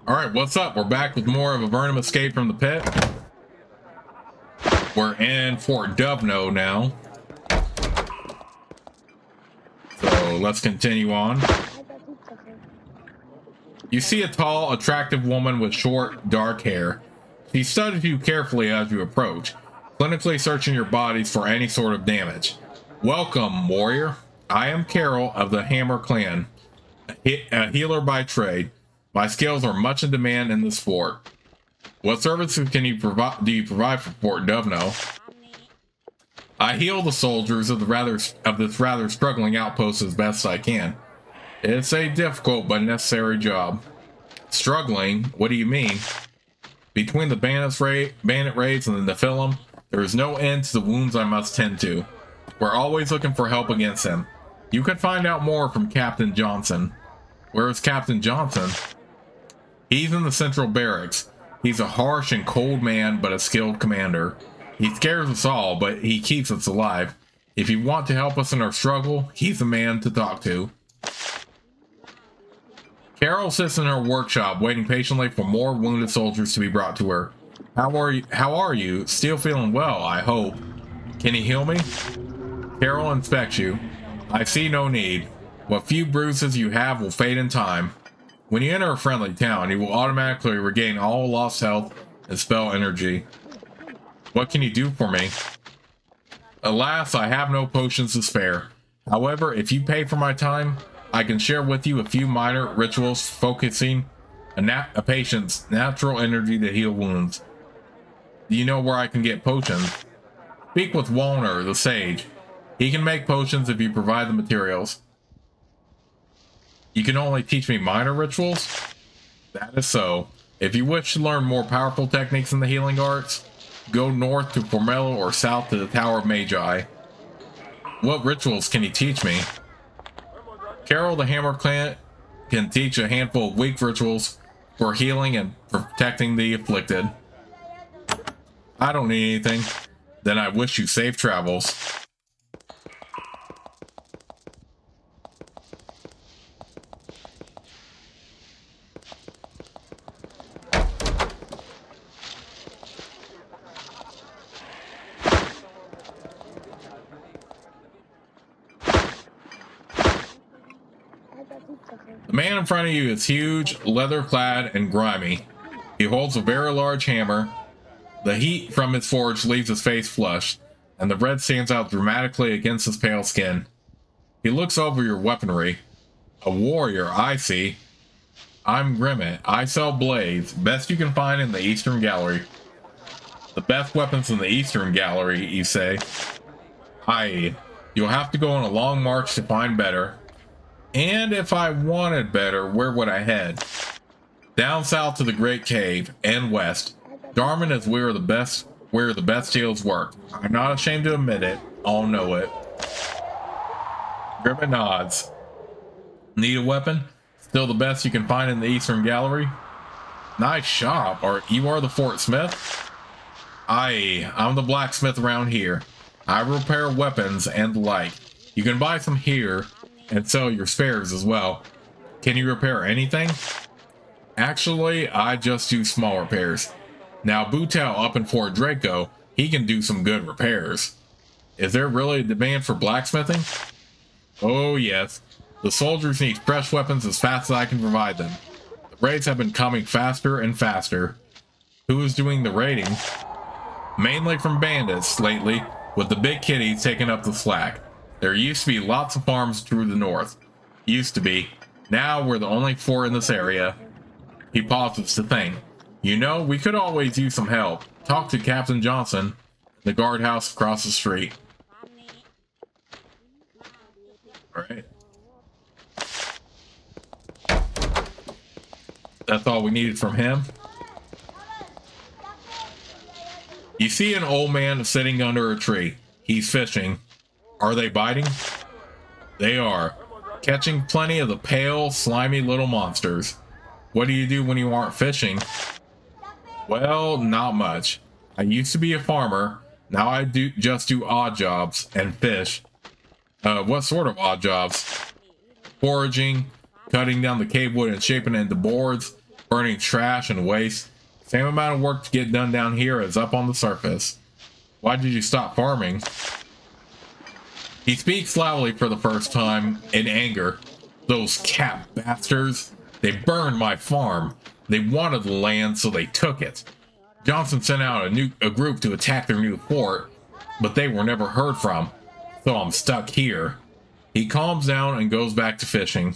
All right, what's up? We're back with more of Avernum Escape from the Pit. We're in Fort Duvno now. So let's continue on. You see a tall, attractive woman with short, dark hair. She studies you carefully as you approach, clinically searching your bodies for any sort of damage. Welcome, warrior. I am Carol of the Hammer Clan, a healer by trade. My skills are much in demand in this fort. What services do you provide for Fort Duvno? I heal the soldiers of this rather struggling outpost as best I can. It's a difficult but necessary job. Struggling? What do you mean? Between the bandit raids and the Nephilim, there is no end to the wounds I must tend to. We're always looking for help against them. You can find out more from Captain Johnson. Where is Captain Johnson? He's in the central barracks. He's a harsh and cold man, but a skilled commander. He scares us all, but he keeps us alive. If you want to help us in our struggle, he's the man to talk to. Carol sits in her workshop, waiting patiently for more wounded soldiers to be brought to her. How are you? Still feeling well, I hope. Can you heal me? Carol inspects you. I see no need. What few bruises you have will fade in time. When you enter a friendly town, you will automatically regain all lost health and spell energy. What can you do for me? Alas, I have no potions to spare. However, if you pay for my time, I can share with you a few minor rituals focusing a patient's natural energy to heal wounds. Do you know where I can get potions? Speak with Walner, the sage. He can make potions if you provide the materials. You can only teach me minor rituals? That is so. If you wish to learn more powerful techniques in the healing arts, go north to Formello or south to the Tower of Magi. What rituals can you teach me? Carol the Hammer Clan can teach a handful of weak rituals for healing and protecting the afflicted. I don't need anything. Then I wish you safe travels. The man in front of you is huge, leather-clad, and grimy. He holds a very large hammer. The heat from his forge leaves his face flushed, and the red stands out dramatically against his pale skin. He looks over your weaponry. A warrior, I see. I'm Grimmet. I sell blades, best you can find in the Eastern Gallery. The best weapons in the Eastern Gallery, you say? Aye. You'll have to go on a long march to find better. And if I wanted better, where would I head? Down south to the Great Cave, and west. Darman is where the best deals work. I'm not ashamed to admit it. All know it. Grimmet nods. Need a weapon? Still the best you can find in the Eastern Gallery? Nice shop. You are the Fort Smith? Aye, I'm the blacksmith around here. I repair weapons and the like. You can buy some here and sell your spares as well. Can you repair anything? Actually, I just do small repairs. Now Boutel up in Fort Draco, he can do some good repairs. Is there really a demand for blacksmithing? Oh yes. The soldiers need fresh weapons as fast as I can provide them. The raids have been coming faster and faster. Who is doing the raiding? Mainly from bandits lately, with the big kitties taking up the slack. There used to be lots of farms through the north. Used to be. Now we're the only four in this area. He pauses to think. You know, we could always use some help. Talk to Captain Johnson, the guardhouse across the street. Alright. That's all we needed from him. You see an old man sitting under a tree. He's fishing. Are they biting? They are. Catching plenty of the pale, slimy little monsters. What do you do when you aren't fishing? Well, not much. I used to be a farmer. Now I just do odd jobs and fish. What sort of odd jobs? Foraging, cutting down the cave wood and shaping it into boards, burning trash and waste. Same amount of work to get done down here as up on the surface. Why did you stop farming? He speaks loudly for the first time in anger. Those cat bastards. They burned my farm. They wanted the land, so they took it. Johnson sent out a group to attack their new fort, but they were never heard from, so I'm stuck here. He calms down and goes back to fishing.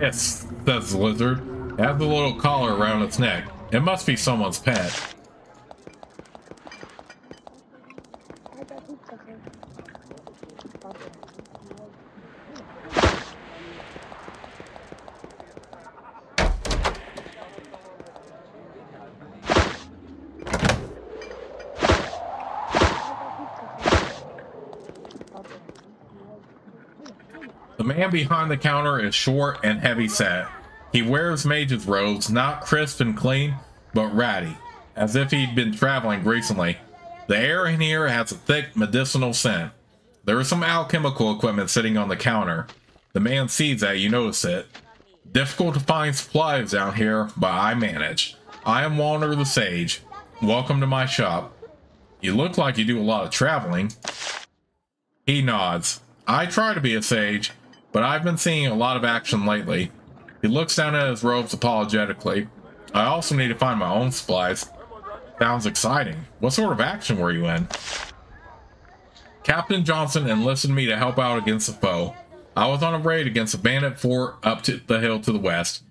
Yes, says the lizard. It has a little collar around its neck. It must be someone's pet. The man behind the counter is short and heavy-set. He wears mage's robes, not crisp and clean, but ratty, as if he'd been traveling recently. The air in here has a thick medicinal scent. There is some alchemical equipment sitting on the counter. The man sees that, you notice it. Difficult to find supplies down here, but I manage. I am Walner the Sage. Welcome to my shop. You look like you do a lot of traveling. He nods. I try to be a sage, but I've been seeing a lot of action lately. He looks down at his robes apologetically. I also need to find my own supplies. Sounds exciting. What sort of action were you in? Captain Johnson enlisted me to help out against the foe. I was on a raid against a bandit fort up to the hill to the west.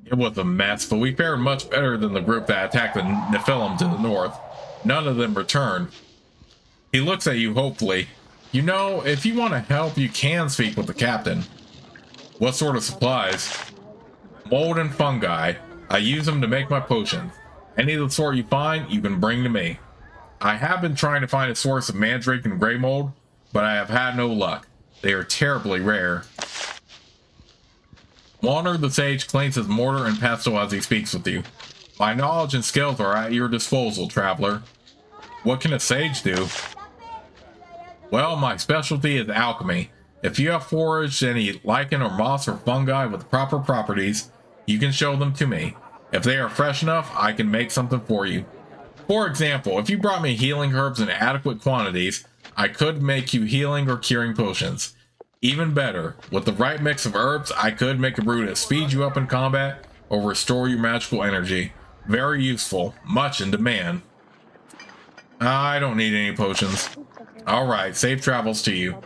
It was a mess, but we fared much better than the group that attacked the Nephilim to the north. None of them returned. He looks at you hopefully. You know, if you want to help, you can speak with the captain. What sort of supplies? Mold and fungi. I use them to make my potions. Any of the sort you find, you can bring to me. I have been trying to find a source of mandrake and grey mold, but I have had no luck. They are terribly rare. Walner the Sage cleans his mortar and pestle as he speaks with you. My knowledge and skills are at your disposal, traveler. What can a sage do? Well, my specialty is alchemy. If you have foraged any lichen or moss or fungi with proper properties, you can show them to me. If they are fresh enough, I can make something for you. For example, if you brought me healing herbs in adequate quantities, I could make you healing or curing potions. Even better, with the right mix of herbs, I could make a brew that speeds you up in combat or restore your magical energy. Very useful, much in demand. I don't need any potions. Alright, safe travels to you.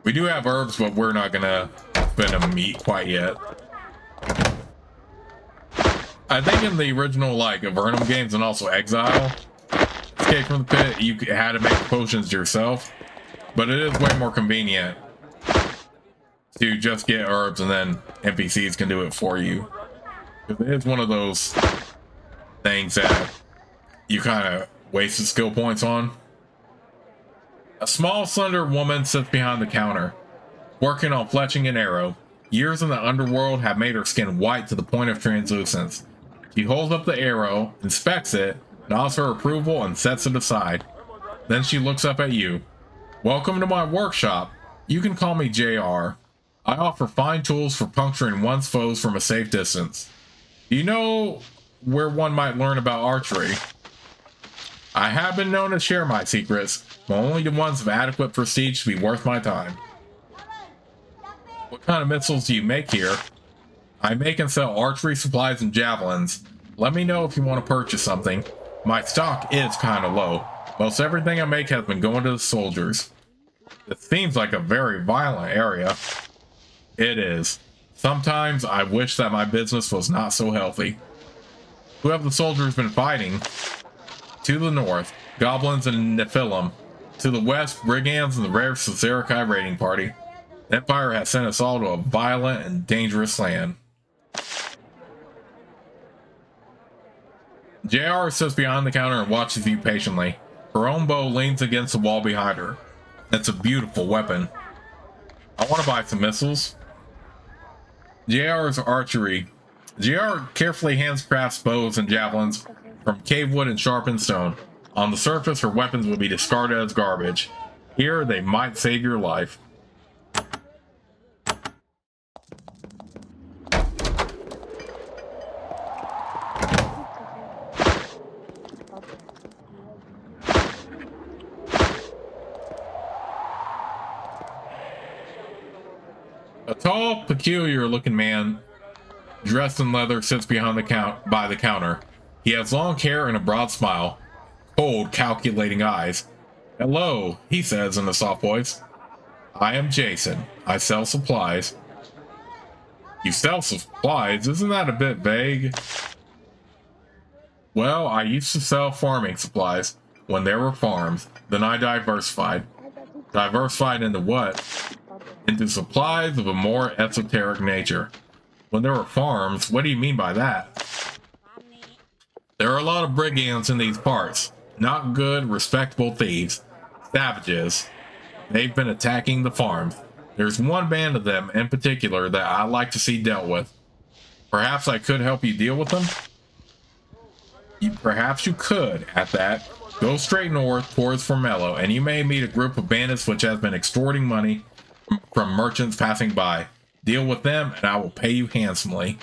We do have herbs, but we're not gonna spend them meat quite yet. I think in the original, like, Avernum games and also Exile, Escape from the Pit, you had to make potions yourself. But it is way more convenient to just get herbs and then NPCs can do it for you. It is one of those things that you kind of wasted skill points on. A small, slender woman sits behind the counter, working on fletching an arrow. Years in the underworld have made her skin white to the point of translucence. She holds up the arrow, inspects it, nods her approval, and sets it aside. Then she looks up at you. Welcome to my workshop. You can call me JR. I offer fine tools for puncturing one's foes from a safe distance. Do you know where one might learn about archery? I have been known to share my secrets, but only the ones of adequate prestige to be worth my time. What kind of missiles do you make here? I make and sell archery supplies and javelins. Let me know if you want to purchase something. My stock is kind of low. Most everything I make has been going to the soldiers. It seems like a very violent area. It is. Sometimes I wish that my business was not so healthy. Who have the soldiers been fighting? To the north, goblins and Nephilim. To the west, brigands and the rare Caesaricae raiding party. The Empire has sent us all to a violent and dangerous land. JR sits behind the counter and watches you patiently. Her own bow leans against the wall behind her. It's a beautiful weapon. I want to buy some missiles. JR's archery. JR carefully handcrafts bows and javelins from cave wood and sharpened stone. On the surface, her weapons will be discarded as garbage. Here, they might save your life. A tall, peculiar-looking man dressed in leather sits behind by the counter. He has long hair and a broad smile, cold, calculating eyes. "Hello," he says in a soft voice. "I am Jason. I sell supplies." "You sell supplies? Isn't that a bit vague?" "Well, I used to sell farming supplies when there were farms. Then I diversified." "Diversified into what?" "Into supplies of a more esoteric nature." "When there were farms, what do you mean by that?" "There are a lot of brigands in these parts. Not good, respectable thieves. Savages. They've been attacking the farms. There's one band of them in particular that I like to see dealt with. Perhaps I could help you deal with them?" Perhaps you could. At that, go straight north towards Formello, and you may meet a group of bandits which has been extorting money from merchants passing by. Deal with them, and I will pay you handsomely.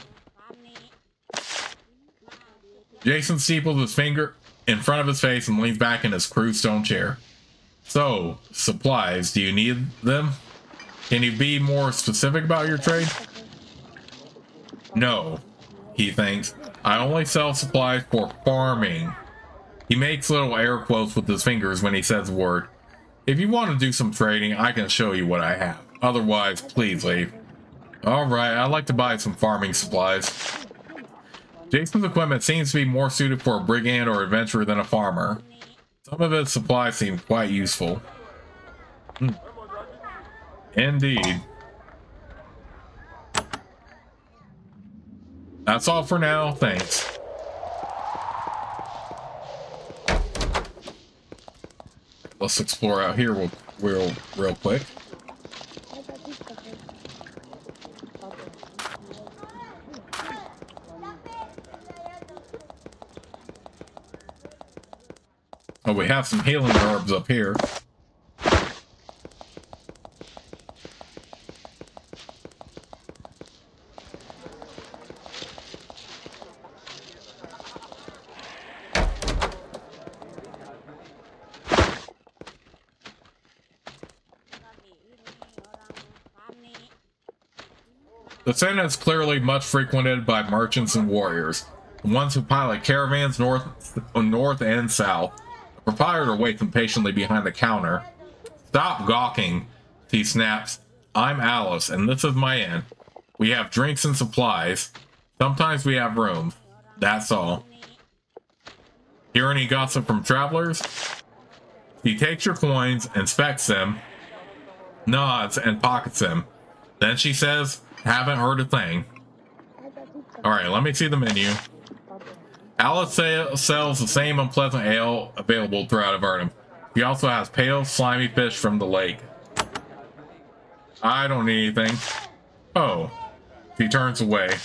Jason steeples his finger in front of his face and leans back in his crude stone chair. "So, supplies, do you need them? Can you be more specific about your trade?" "No," he thinks. "I only sell supplies for farming." He makes little air quotes with his fingers when he says the word. "If you want to do some trading, I can show you what I have. Otherwise, please leave." "Alright, I'd like to buy some farming supplies." Jason's equipment seems to be more suited for a brigand or adventurer than a farmer. Some of his supplies seem quite useful. Indeed. That's all for now, thanks. Let's explore out here real quick. Oh, we have some healing herbs up here. The Senate is clearly much frequented by merchants and warriors, the ones who pilot caravans north and south. The proprietor waits impatiently behind the counter. "Stop gawking," he snaps. "I'm Alice, and this is my inn. We have drinks and supplies. Sometimes we have rooms. That's all. Hear any gossip from travelers?" She takes your coins, inspects them, nods, and pockets them. Then she says, "Haven't heard a thing." Alright, let me see the menu. Alice sells the same unpleasant ale available throughout Avernum. He also has pale, slimy fish from the lake. "I don't need anything." "Oh." She turns away.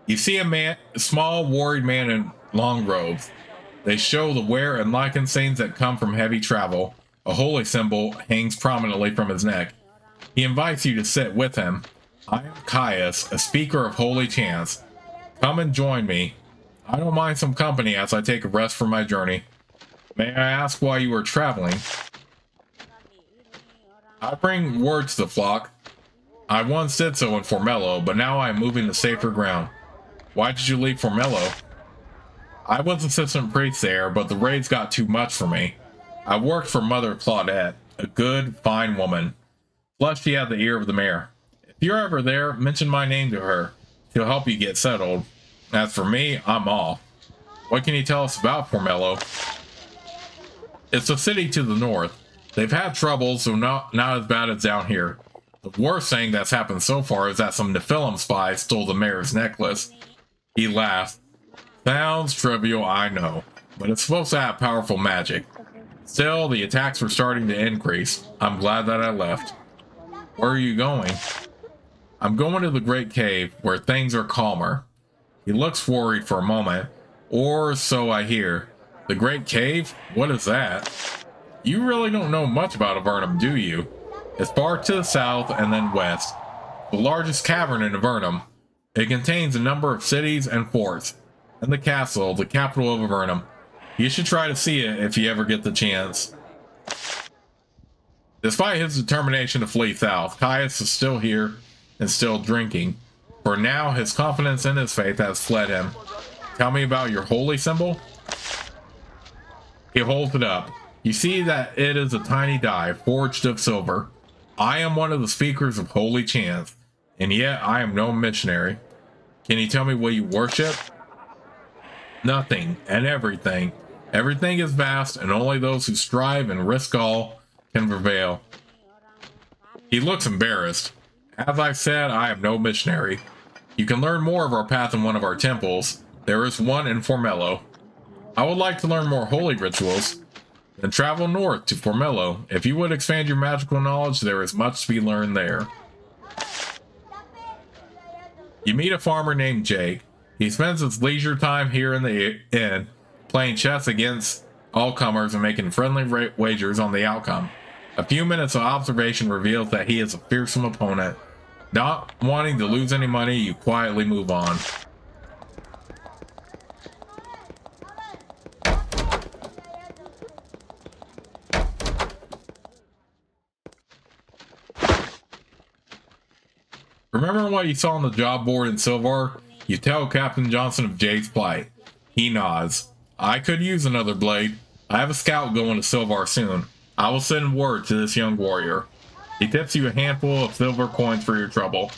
You see a small, worried man in long robes. They show the wear and lichen stains that come from heavy travel. A holy symbol hangs prominently from his neck. He invites you to sit with him. "I am Caius, a speaker of holy chants. Come and join me. I don't mind some company as I take a rest from my journey. May I ask why you are traveling?" "I bring word to the flock. I once did so in Formello, but now I am moving to safer ground." "Why did you leave Formello?" "I was assistant priest there, but the raids got too much for me. I worked for Mother Claudette, a good, fine woman. Plus she had the ear of the mayor. If you're ever there, mention my name to her. She'll help you get settled. As for me, I'm off." "What can you tell us about Formello?" "It's a city to the north. They've had trouble, so not as bad as down here. The worst thing that's happened so far is that some Nephilim spies stole the mayor's necklace." He laughed. "Sounds trivial, I know, but it's supposed to have powerful magic. Still, the attacks were starting to increase. I'm glad that I left. Where are you going? I'm going to the Great Cave, where things are calmer. He looks worried for a moment, or so I hear. The Great Cave? What is that? You really don't know much about Avernum, do you? It's far to the south and then west. The largest cavern in Avernum. It contains a number of cities and forts, and the castle, the capital of Avernum. You should try to see it if you ever get the chance. Despite his determination to flee south, Caius is still here and still drinking. For now, his confidence in his faith has fled him. Tell me about your holy symbol? He holds it up. You see that it is a tiny die forged of silver. I am one of the speakers of holy chants, and yet I am no missionary. Can you tell me what you worship? Nothing and everything. Everything is vast, and only those who strive and risk all can prevail. He looks embarrassed. As I said, I am no missionary. You can learn more of our path in one of our temples. There is one in Formello. I would like to learn more holy rituals. Then travel north to Formello. If you would expand your magical knowledge, there is much to be learned there. You meet a farmer named Jake. He spends his leisure time here in the inn, playing chess against all comers and making friendly wagers on the outcome. A few minutes of observation reveals that he is a fearsome opponent. Not wanting to lose any money, you quietly move on. Remember what you saw on the job board in Silvar? You tell Captain Johnson of Jade's plight. He nods. I could use another blade. I have a scout going to Silvar soon. I will send word to this young warrior. He tips you a handful of silver coins for your trouble.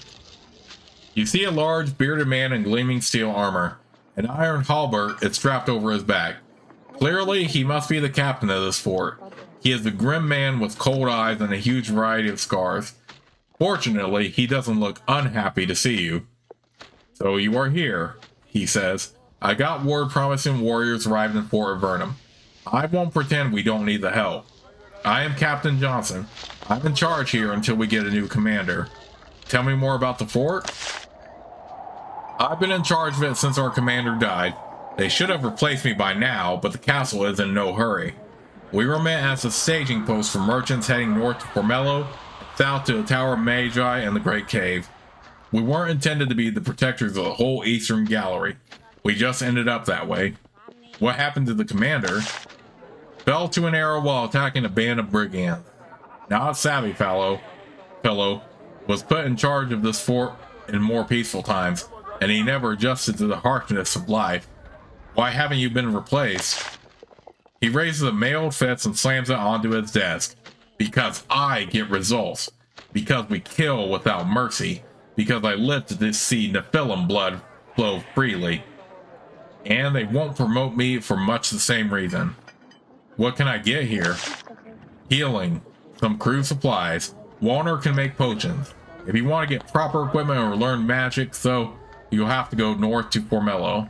You see a large bearded man in gleaming steel armor. An iron halberd is strapped over his back. Clearly, he must be the captain of this fort. He is a grim man with cold eyes and a huge variety of scars. Fortunately, he doesn't look unhappy to see you. So you are here, he says. I got word promising warriors arrived in Fort Avernum. I won't pretend we don't need the help. I am Captain Johnson. I'm in charge here until we get a new commander. Tell me more about the fort? I've been in charge of it since our commander died. They should have replaced me by now, but the castle is in no hurry. We were meant as a staging post for merchants heading north to Formello, south to the Tower of Magi and the Great Cave. We weren't intended to be the protectors of the whole Eastern Gallery. We just ended up that way. What happened to the commander? Fell to an arrow while attacking a band of brigands. Not a savvy fellow was put in charge of this fort in more peaceful times, and he never adjusted to the harshness of life. Why haven't you been replaced? He raises a mailed fist and slams it onto his desk. Because I get results. Because we kill without mercy. Because I live to see Nephilim blood flow freely. And they won't promote me for much the same reason. What can I get here? Healing. Some crude supplies. Warner can make potions. If you want to get proper equipment or learn magic, so you'll have to go north to Formello.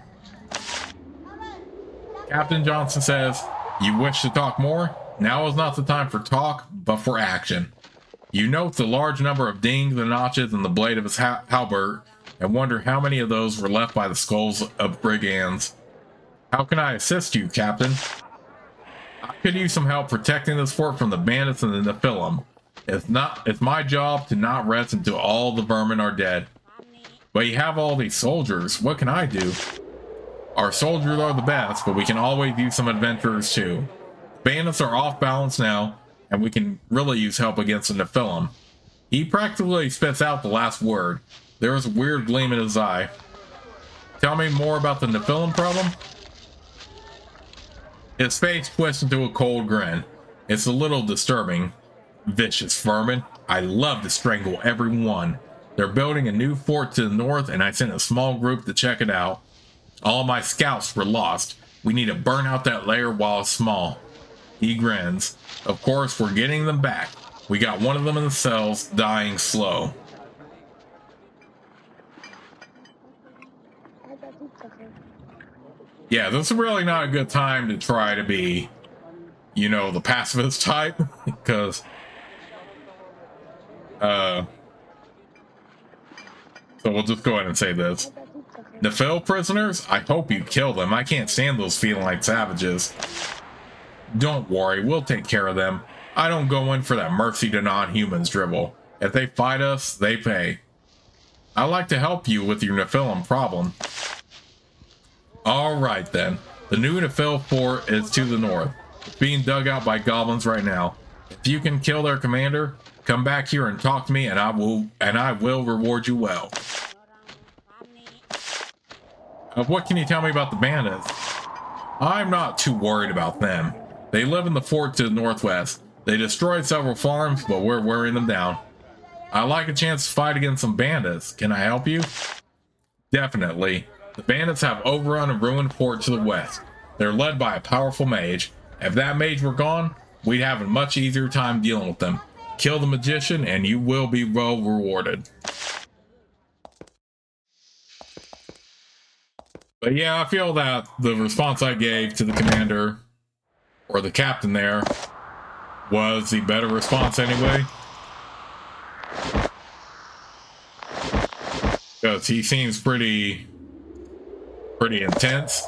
Captain Johnson says, you wish to talk more? Now is not the time for talk, but for action. You note the large number of dings and notches in the blade of his halberd and wonder how many of those were left by the skulls of brigands. How can I assist you, Captain? I could use some help protecting this fort from the bandits and the Nephilim. It's my job to not rest until all the vermin are dead. But you have all these soldiers. What can I do? Our soldiers are the best, but we can always use some adventurers too. Bandits are off balance now, and we can really use help against the Nephilim. He practically spits out the last word. There was a weird gleam in his eye. Tell me more about the Nephilim problem? His face twists into a cold grin. It's a little disturbing. Vicious vermin. I love to strangle every one. They're building a new fort to the north, and I sent a small group to check it out. All my scouts were lost. We need to burn out that lair while it's small. He grins. Of course, we're getting them back. We got one of them in the cells, dying slow. Yeah, this is really not a good time to try to be you know, the pacifist type, because so we'll just go ahead and say this. Nephil prisoners, I hope you kill them. I can't stand those feeling like savages. Don't worry, we'll take care of them. I don't go in for that mercy to non-humans dribble. If they fight us, they pay. I'd like to help you with your Nephilim problem. Alright then. The new Nephil fort is to the north. It's being dug out by goblins right now. If you can kill their commander, come back here and talk to me and I will reward you well. What can you tell me about the bandits? I'm not too worried about them. They live in the fort to the northwest. They destroyed several farms, but we're wearing them down. I'd like a chance to fight against some bandits. Can I help you? Definitely. The bandits have overrun a ruined fort to the west. They're led by a powerful mage. If that mage were gone, we'd have a much easier time dealing with them. Kill the magician and you will be well rewarded. But yeah, I feel that the response I gave to the commander, or the captain there, was the better response anyway. Because he seems pretty intense.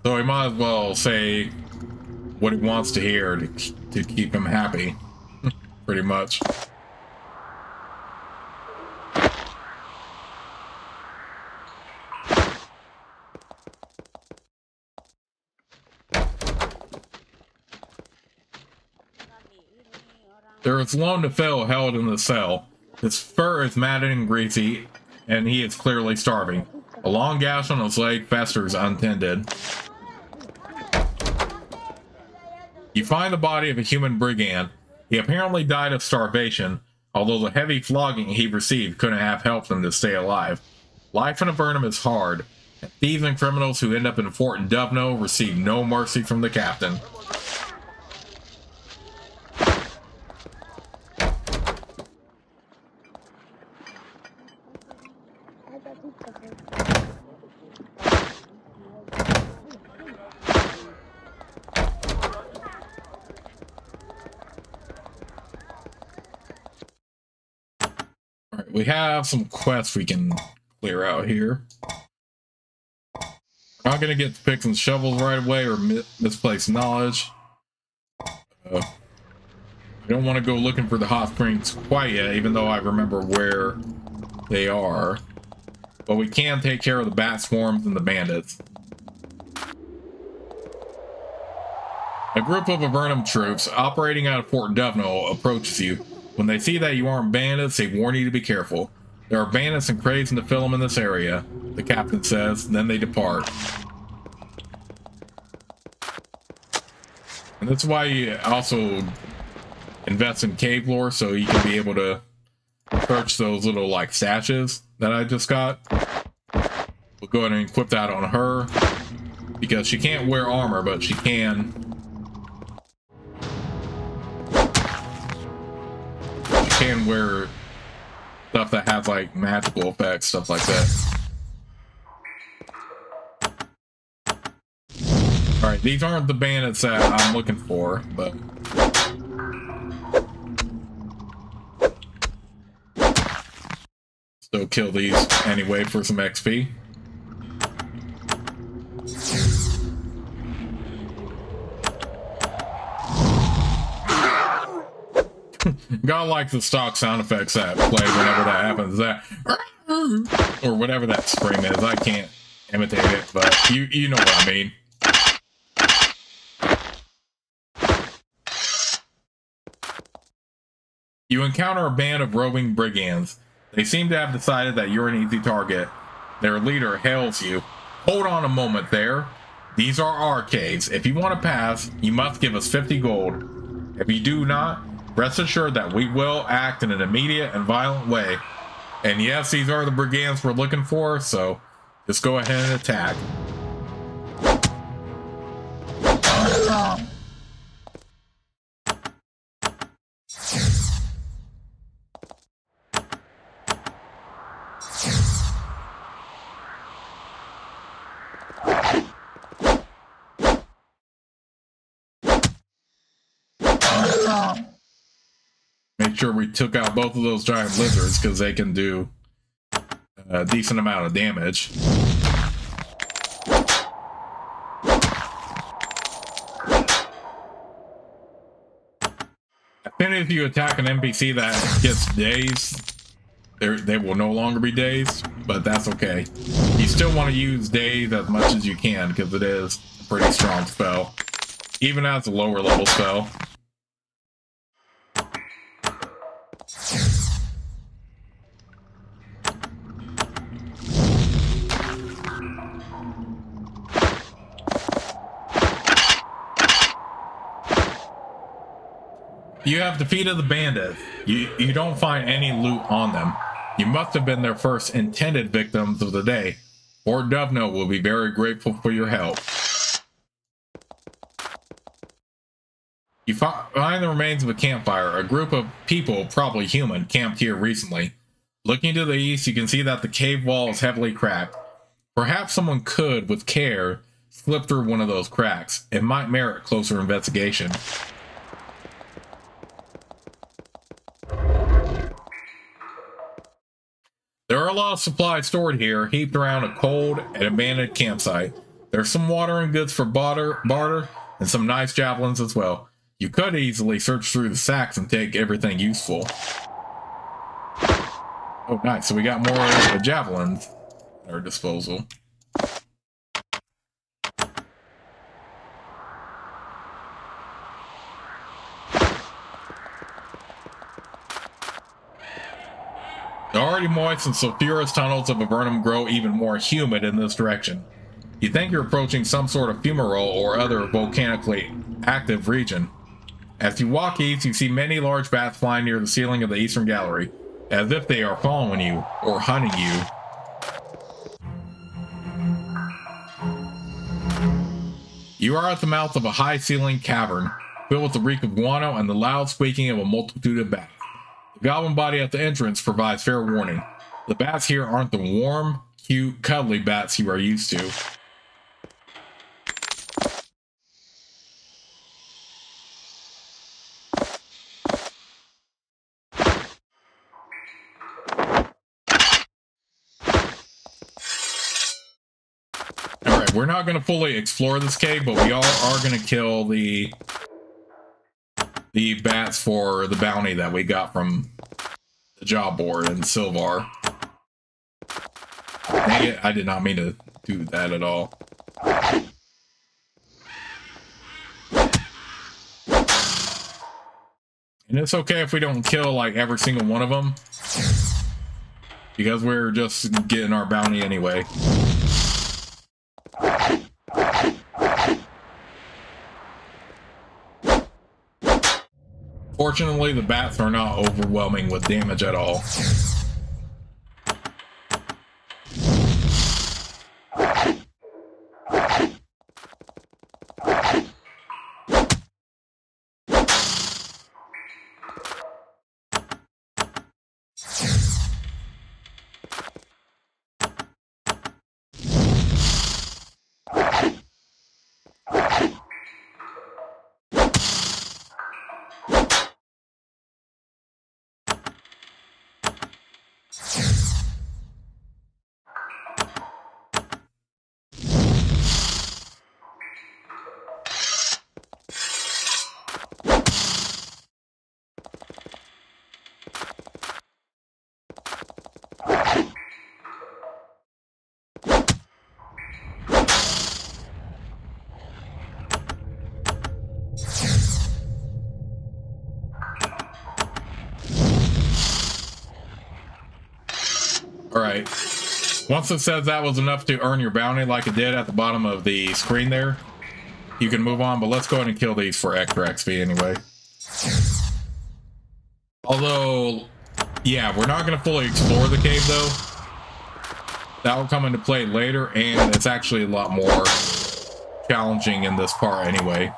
So he might as well say what he wants to hear to keep him happy. Pretty much. There is lone Nephil held in the cell. His fur is matted and greasy, and he is clearly starving. A long gash on his leg festers untended. You find the body of a human brigand. He apparently died of starvation, although the heavy flogging he received couldn't have helped him to stay alive. Life in Avernum is hard, and thieves and criminals who end up in Fort Duvno receive no mercy from the captain. We have some quests we can clear out here. We're not going to get to picks and shovels right away or misplaced knowledge. I don't want to go looking for the hot springs quite yet, even though I remember where they are. But we can take care of the bat swarms and the bandits. A group of Avernum troops operating out of Fort Duvno approaches you. When they see that you aren't bandits, they warn you to be careful. There are bandits and craves in Nephilim in this area, the captain says, then they depart. And that's why you also invest in cave lore, so you can be able to search those little like stashes that I just got. We'll go ahead and equip that on her, because she can't wear armor, but she can wear stuff that has like magical effects, stuff like that. Alright, these aren't the bandits that I'm looking for, but still kill these anyway for some XP. Gotta like the stock sound effects that play whenever that happens. That or whatever that scream is. I can't imitate it, but you know what I mean. You encounter a band of roving brigands. They seem to have decided that you're an easy target. Their leader hails you. Hold on a moment there. These are our caves. If you want to pass, you must give us 50 gold. If you do not, rest assured that we will act in an immediate and violent way. And yes, these are the brigands we're looking for, so just go ahead and attack. Make sure we took out both of those giant lizards because they can do a decent amount of damage. I think if you attack an NPC that gets dazed, they will no longer be dazed, but that's okay. You still want to use daze as much as you can because it is a pretty strong spell, even as a lower level spell. You have defeated the bandits. You don't find any loot on them. You must have been their first intended victims of the day. Fort Duvno will be very grateful for your help. You find the remains of a campfire. A group of people, probably human, camped here recently. Looking to the east, you can see that the cave wall is heavily cracked. Perhaps someone could, with care, slip through one of those cracks. It might merit closer investigation. There are a lot of supplies stored here, heaped around a cold and abandoned campsite. There's some water and goods for barter, and some nice javelins as well. You could easily search through the sacks and take everything useful. Oh, nice. So we got more javelins at our disposal. The already moist and sulfurous tunnels of Avernum grow even more humid in this direction. You think you're approaching some sort of fumarole or other volcanically active region. As you walk east, you see many large bats flying near the ceiling of the eastern gallery, as if they are following you or hunting you. You are at the mouth of a high-ceilinged cavern, filled with the reek of guano and the loud squeaking of a multitude of bats. The goblin body at the entrance provides fair warning. The bats here aren't the warm, cute, cuddly bats you are used to. Alright, we're not going to fully explore this cave, but we are going to kill the bats for the bounty that we got from the job board in Silvar. Dang it, I did not mean to do that at all. And it's okay if we don't kill like every single one of them, because we're just getting our bounty anyway. Fortunately, the bats are not overwhelming with damage at all. Alright, once it says that was enough to earn your bounty like it did at the bottom of the screen there, you can move on, but let's go ahead and kill these for extra XP anyway. Although, yeah, we're not going to fully explore the cave though. That will come into play later, and it's actually a lot more challenging in this part anyway.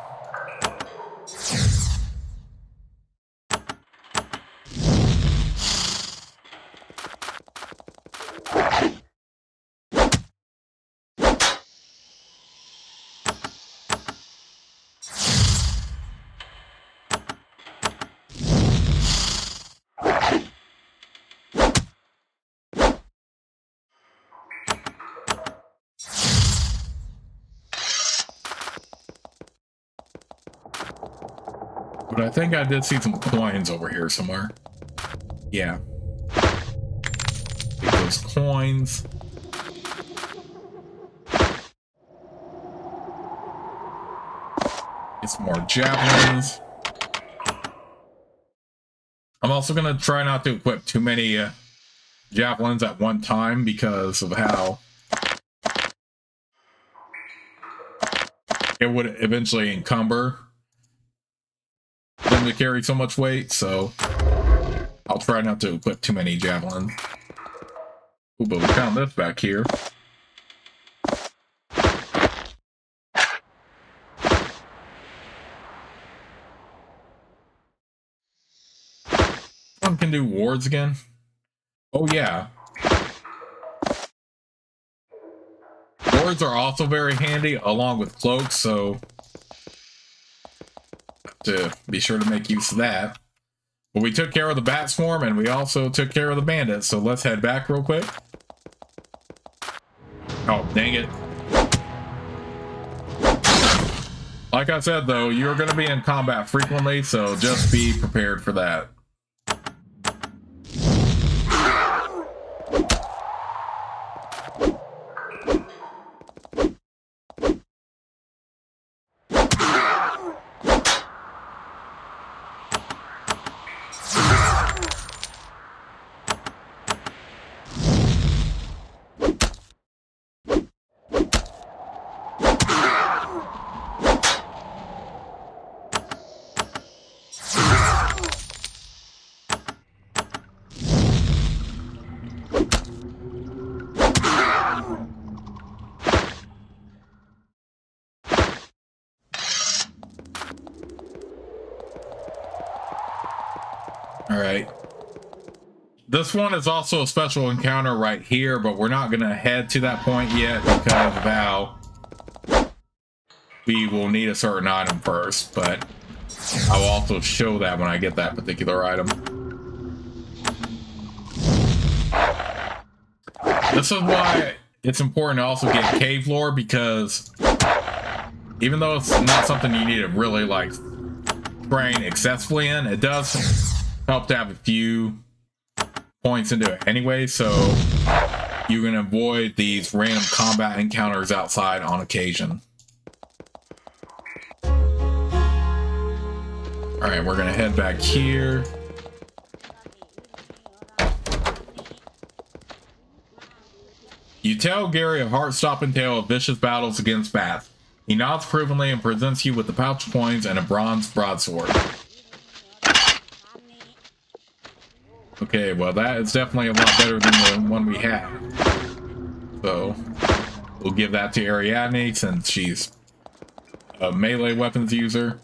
But I think I did see some coins over here somewhere. Yeah. Take those coins. Get some more javelins. I'm also going to try not to equip too many javelins at one time because of how it would eventually encumber them to carry so much weight, so I'll try not to equip too many javelins. Ooh, but we found this back here. One can do wards again. Oh yeah. Wards are also very handy along with cloaks, so have to be sure to make use of that. But we took care of the bat swarm and we also took care of the bandits, so let's head back real quick. Oh, dang it. Like I said though, you're going to be in combat frequently, so just be prepared for that. Alright. This one is also a special encounter right here, but we're not going to head to that point yet because of how we will need a certain item first, but I will also show that when I get that particular item. This is why it's important to also get cave lore, because even though it's not something you need to really like train excessively in, it does help to have a few points into it anyway, so you can avoid these random combat encounters outside on occasion. Alright, we're gonna head back here. You tell Gary a heart-stopping tale of vicious battles against bats. He nods approvingly and presents you with the pouch of coins and a bronze broadsword. Okay, well that is definitely a lot better than the one we had. So, we'll give that to Ariadne since she's a melee weapons user.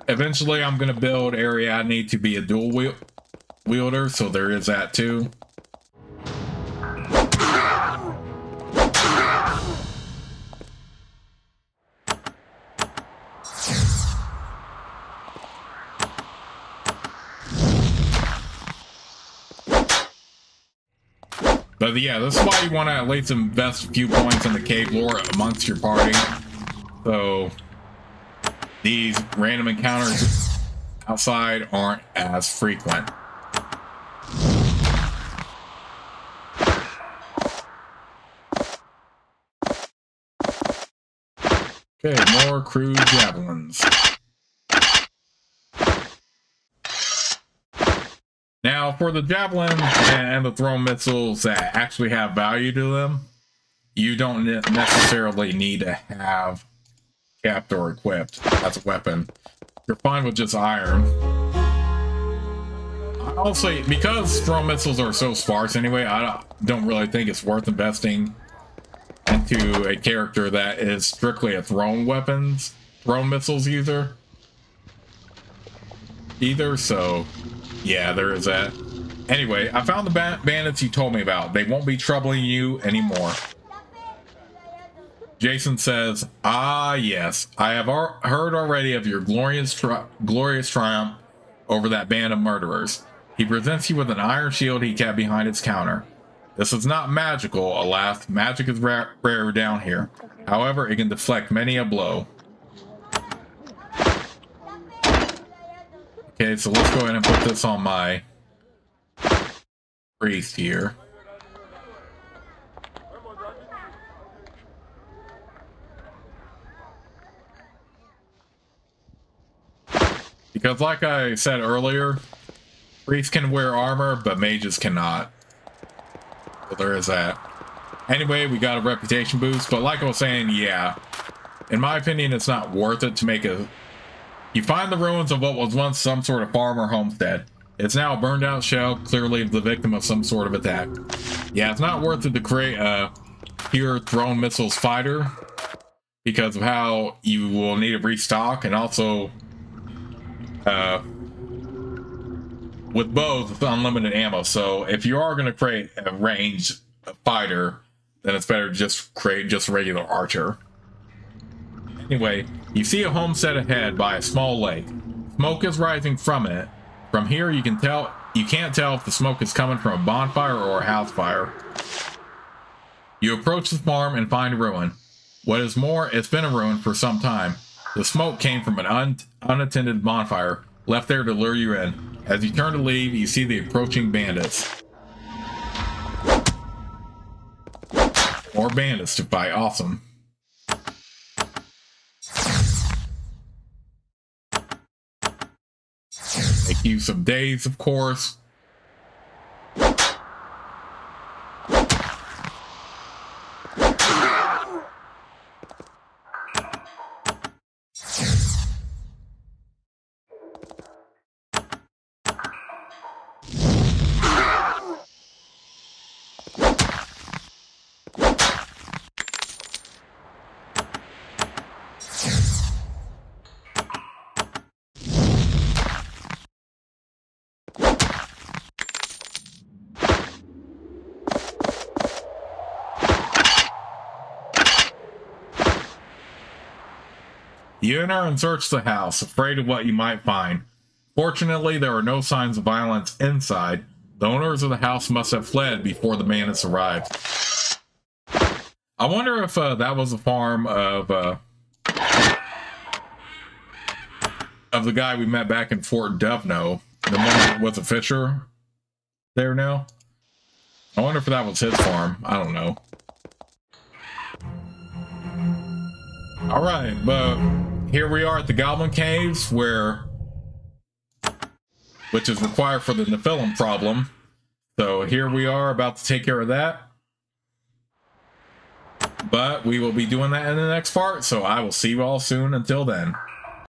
Eventually I'm going to build Ariadne to be a dual wielder, so there is that too. But yeah, this is why you want to at least invest a few points in the cave lore amongst your party. So these random encounters outside aren't as frequent. Okay, more crude javelins. Now, for the javelins and the thrown missiles that actually have value to them, you don't necessarily need to have capped or equipped as a weapon. You're fine with just iron. Honestly, because thrown missiles are so sparse anyway, I don't really think it's worth investing into a character that is strictly a thrown missiles user. So yeah, there is that. Anyway, I found the bandits you told me about. They won't be troubling you anymore. Jason says, ah, yes, I have heard already of your glorious triumph over that band of murderers. He presents you with an iron shield he kept behind his counter. This is not magical, alas. Magic is rare down here. However, it can deflect many a blow. Okay, so let's go ahead and put this on my priest here. Because like I said earlier, priests can wear armor, but mages cannot. So there is that. Anyway, we got a reputation boost, but like I was saying, yeah. In my opinion, it's not worth it to make a... You find the ruins of what was once some sort of farm or homestead. It's now a burned out shell, clearly the victim of some sort of attack. Yeah, it's not worth it to create a pure thrown missiles fighter because of how you will need to restock, and also with both, it's unlimited ammo. So if you are going to create a ranged fighter, then it's better to just create just a regular archer. Anyway, you see a homestead ahead by a small lake. Smoke is rising from it. From here you can't tell if the smoke is coming from a bonfire or a house fire. You approach the farm and find a ruin. What is more, it's been a ruin for some time. The smoke came from an unattended bonfire, left there to lure you in. As you turn to leave, you see the approaching bandits. More bandits to fight, awesome. Make use of days, of course. You enter and search the house, afraid of what you might find. Fortunately, there are no signs of violence inside. The owners of the house must have fled before the bandits arrived. I wonder if that was a farm of the guy we met back in Fort Duvno, the one that was a fisher there now. I wonder if that was his farm. I don't know. All right, but here we are at the Goblin Caves, which is required for the Nephilim problem. So here we are about to take care of that. But we will be doing that in the next part, so I will see you all soon. Until then.